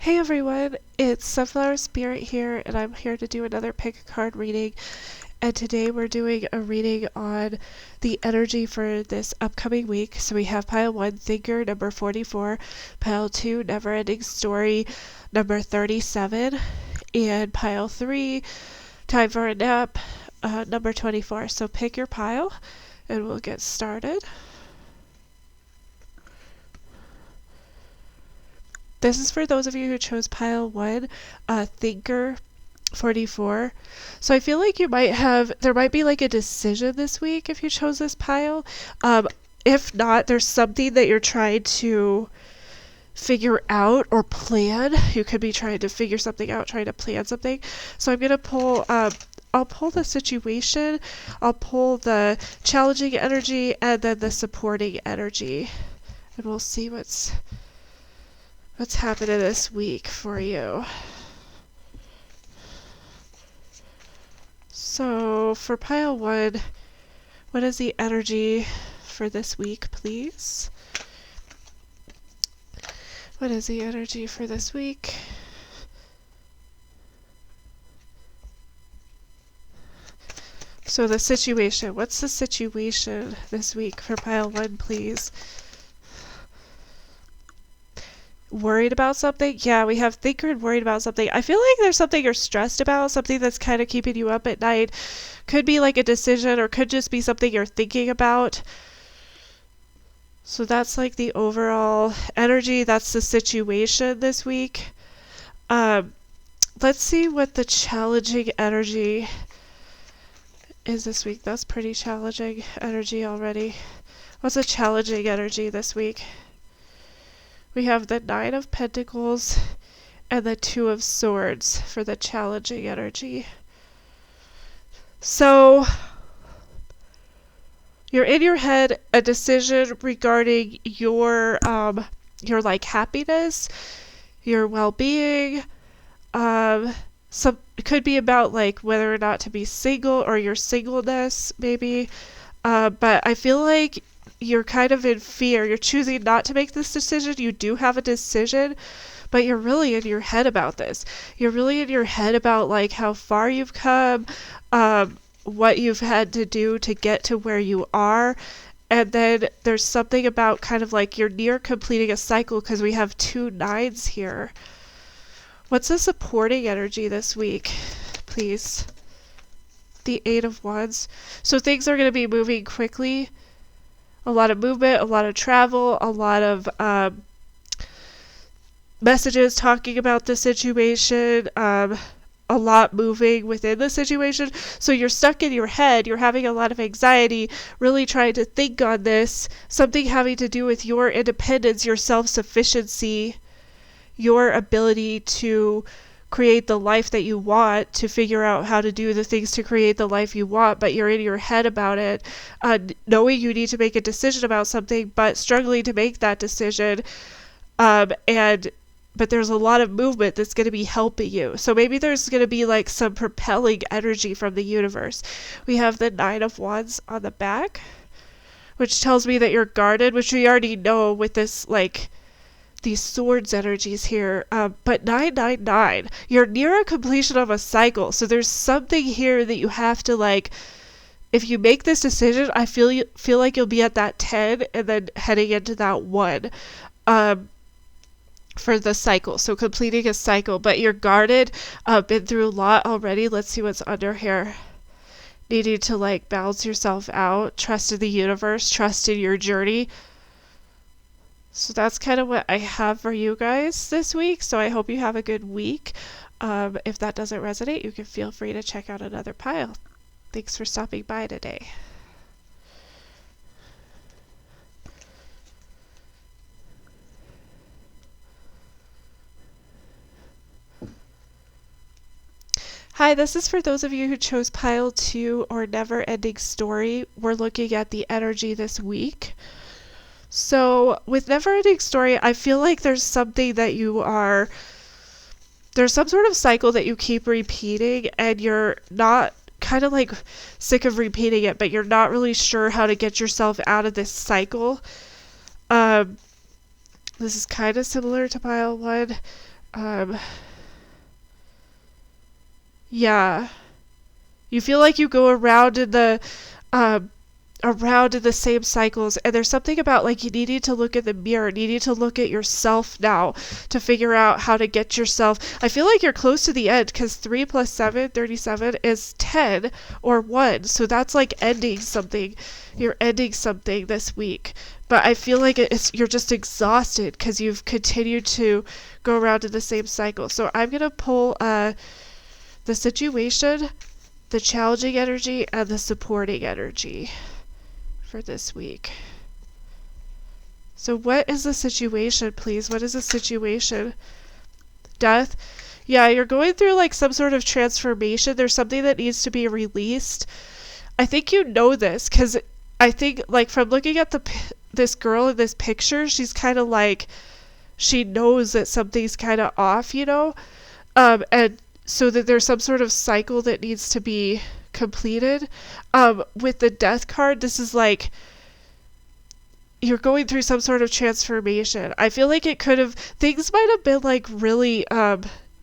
Hey everyone, it's Sunflower Spirit here, and I'm here to do another pick a card reading. And today we're doing a reading on the energy for this upcoming week. So we have pile 1, Thinker, number 44, pile 2, Never Ending Story, number 37, and pile 3, Time for a Nap, number 24. So pick your pile, and we'll get started. This is for those of you who chose pile 1, Thinker 44. So I feel like there might be like a decision this week if you chose this pile. If not, there's something that you're trying to figure out or plan. You could be trying to figure something out, trying to plan something. So I'm going to pull, I'll pull the situation, I'll pull the challenging energy, and then the supporting energy. And we'll see what's happening this week for you. So for pile 1, what is the energy for this week, please? What is the energy for this week? So the situation, what's the situation this week for pile 1, please? Worried about something? Yeah, we have thinker and worried about something. I feel like there's something you're stressed about, something that's kind of keeping you up at night. Could be like a decision or could just be something you're thinking about. So that's like the overall energy. That's the situation this week. Let's see what the challenging energy is this week. That's pretty challenging energy already. What's a challenging energy this week? We have the 9 of Pentacles and the 2 of Swords for the challenging energy. So, you're in your head a decision regarding your like happiness, your well-being. It could be about like whether or not to be single or your singleness, maybe. But I feel like you're kind of in fear. You're choosing not to make this decision. You do have a decision, but you're really in your head about this. You're really in your head about like how far you've come, what you've had to do to get to where you are. And then there's something about kind of like you're near completing a cycle because we have 2 9s here. What's the supporting energy this week, please? The 8 of Wands. So things are going to be moving quickly. A lot of movement, a lot of travel, a lot of messages talking about the situation, a lot moving within the situation. So you're stuck in your head, you're having a lot of anxiety, really trying to think on this, something having to do with your independence, your self-sufficiency, your ability to create the life that you want, to figure out how to do the things to create the life you want, but you're in your head about it, knowing you need to make a decision about something, but struggling to make that decision, but there's a lot of movement that's going to be helping you. So maybe there's going to be like some propelling energy from the universe. We have the 9 of Wands on the back, which tells me that you're guarded, which we already know with this like these swords energies here, but 999, you're near a completion of a cycle. So there's something here that you have to like, if you make this decision, I feel like you'll be at that 10 and then heading into that 1 for the cycle. So completing a cycle, but you're guarded, been through a lot already. Let's see what's under here. Needing to like balance yourself out, trust in the universe, trust in your journey. So that's kind of what I have for you guys this week. So I hope you have a good week. If that doesn't resonate, you can feel free to check out another pile. Thanks for stopping by today. Hi, this is for those of you who chose pile 2 or Never Ending Story. We're looking at the energy this week. So with Never Ending Story, I feel like there's something that there's some sort of cycle that you keep repeating and you're not kind of like sick of repeating it, but you're not really sure how to get yourself out of this cycle. This is kind of similar to pile 1. Um, yeah. You feel like you go um, around in the same cycles, and there's something about like you needing to look in the mirror, needing to look at yourself now to figure out how to get yourself. I feel like you're close to the end because 3 plus 7, 37 is 10 or 1, so that's like ending something. You're ending something this week, but I feel like you're just exhausted because you've continued to go around in the same cycle. So I'm gonna pull the situation, the challenging energy, and the supporting energy for this week. So what is the situation, please? What is the situation? Death. Yeah, you're going through like some sort of transformation. There's something that needs to be released. I think you know this because I think like from looking at this girl in this picture, she's kind of like she knows that something's kind of off, and so that there's some sort of cycle that needs to be completed. With the death card, this is like you're going through some sort of transformation. I feel like things might have been like really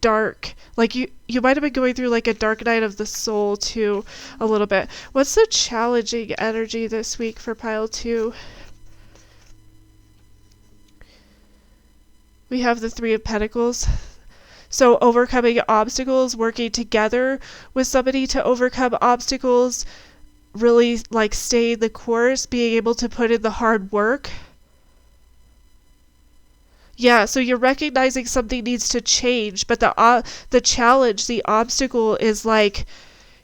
dark. Like you might have been going through like a dark night of the soul too a little bit. What's the challenging energy this week for pile 2? We have the 3 of Pentacles. So overcoming obstacles, working together with somebody to overcome obstacles, really like staying the course, being able to put in the hard work. Yeah, so you're recognizing something needs to change, but the challenge, the obstacle is like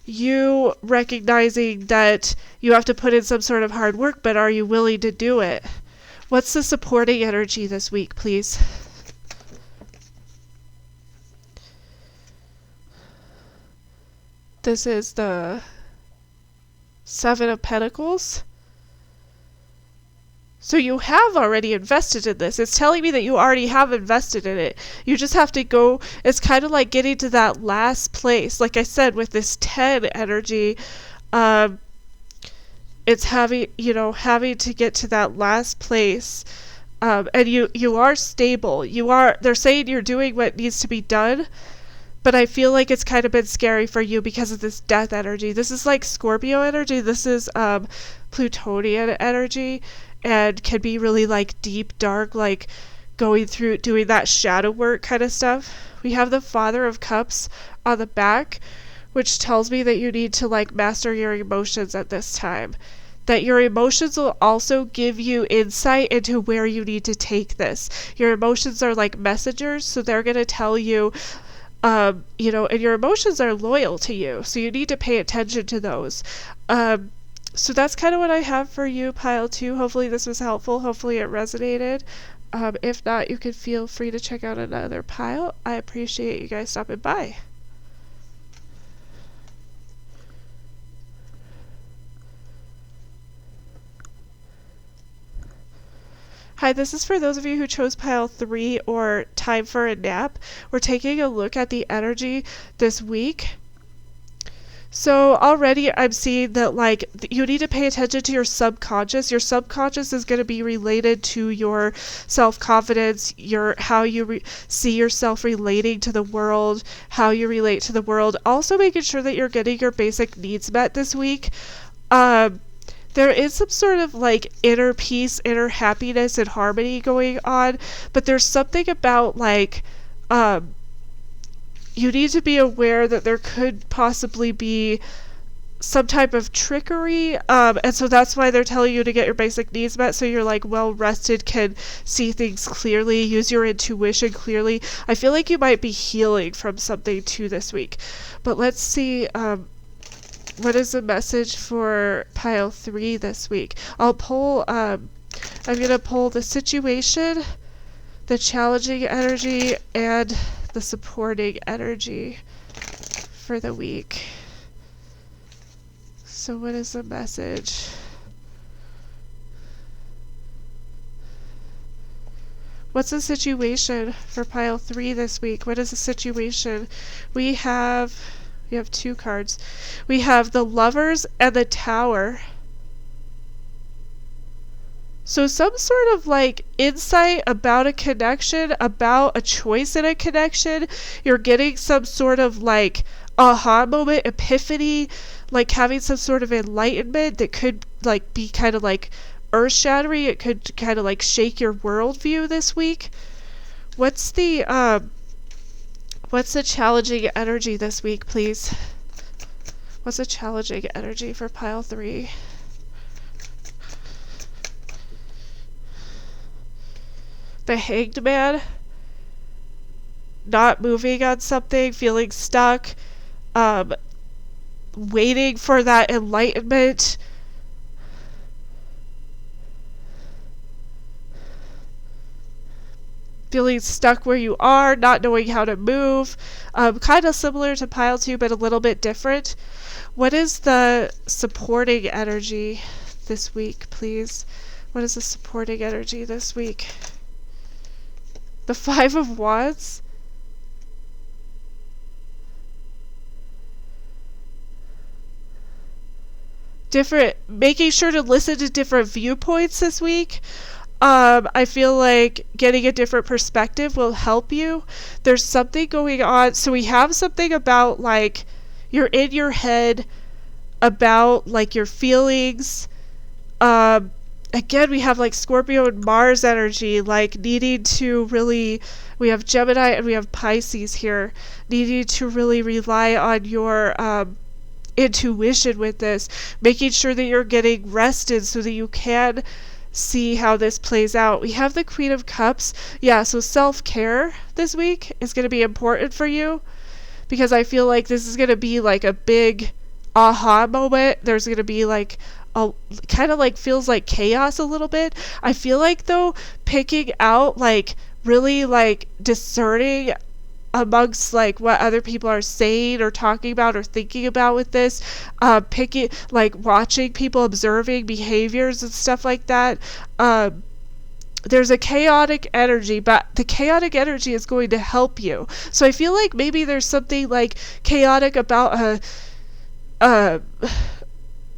you recognizing that you have to put in some sort of hard work, but are you willing to do it? What's the supporting energy this week, please? This is the 7 of Pentacles. So you have already invested in this. It's telling me that you already have invested in it. You just have to go. It's kind of like getting to that last place. Like I said, with this 10 energy, it's having to get to that last place. And you are stable. They're saying you're doing what needs to be done. But I feel like it's kind of been scary for you because of this death energy. This is like Scorpio energy. This is Plutonian energy, and can be really like deep, dark, like going through doing that shadow work kind of stuff. We have the Father of Cups on the back, which tells me that you need to like master your emotions at this time. That your emotions will also give you insight into where you need to take this. Your emotions are like messengers, so they're going to tell you and your emotions are loyal to you, so you need to pay attention to those. So that's kind of what I have for you, pile 2. Hopefully this was helpful. Hopefully it resonated. If not, you can feel free to check out another pile. I appreciate you guys stopping by. Hi, this is for those of you who chose pile 3 or time for a nap. We're taking a look at the energy this week. So already I'm seeing that like you need to pay attention to your subconscious. Your subconscious is going to be related to your self-confidence, how you see yourself relating to the world, how you relate to the world. Also making sure that you're getting your basic needs met this week. There is some sort of like inner peace, inner happiness and harmony going on, but there's something about like you need to be aware that there could possibly be some type of trickery, and so that's why they're telling you to get your basic needs met, so you're like well rested, can see things clearly, use your intuition clearly. I feel like you might be healing from something too this week. But let's see what is the message for pile 3 this week. I'm gonna pull the situation, the challenging energy, and the supporting energy for the week. So what is the message? What's the situation for pile 3 this week? What is the situation? We have 2 cards. We have the Lovers and the Tower. So some sort of like insight about a connection, about a choice in a connection. You're getting some sort of like aha moment, epiphany, like having some sort of enlightenment that could like be kind of like earth shattering. It could kind of like shake your worldview this week. What's the challenging energy this week, please? What's the challenging energy for pile 3? The Hanged Man. Not moving on something, feeling stuck, waiting for that enlightenment. Feeling stuck where you are, not knowing how to move. Kind of similar to pile 2, but a little bit different. What is the supporting energy this week, please? What is the supporting energy this week? The 5 of Wands? Making sure to listen to different viewpoints this week. I feel like getting a different perspective will help you. There's something going on. So we have something about like you're in your head about like your feelings. Again, we have like Scorpio and Mars energy, like needing to really, we have Gemini and we have Pisces here, needing to really rely on your intuition with this, making sure that you're getting rested so that you can see how this plays out. We have the Queen of Cups. Yeah, so self-care this week is going to be important for you because I feel like this is going to be like a big aha moment. There's going to be like a kind of like feels like chaos a little bit. I feel like though picking out like really like discerning amongst like what other people are saying or talking about or thinking about with this, picking like watching people, observing behaviors and stuff like that. There's a chaotic energy, but the chaotic energy is going to help you. So I feel like maybe there's something like chaotic about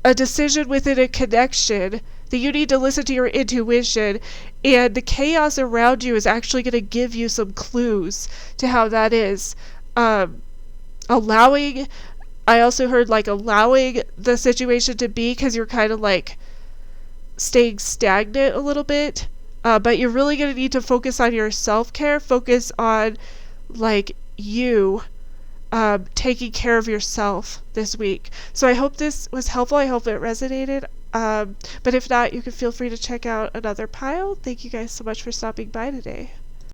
a decision within a connection that you need to listen to your intuition, and the chaos around you is actually going to give you some clues to how that is. Allowing, I also heard like allowing the situation to be, because you're kind of like staying stagnant a little bit, but you're really going to need to focus on your self-care, focus on like you taking care of yourself this week. So I hope this was helpful. I hope it resonated. But if not, you can feel free to check out another pile. Thank you guys so much for stopping by today.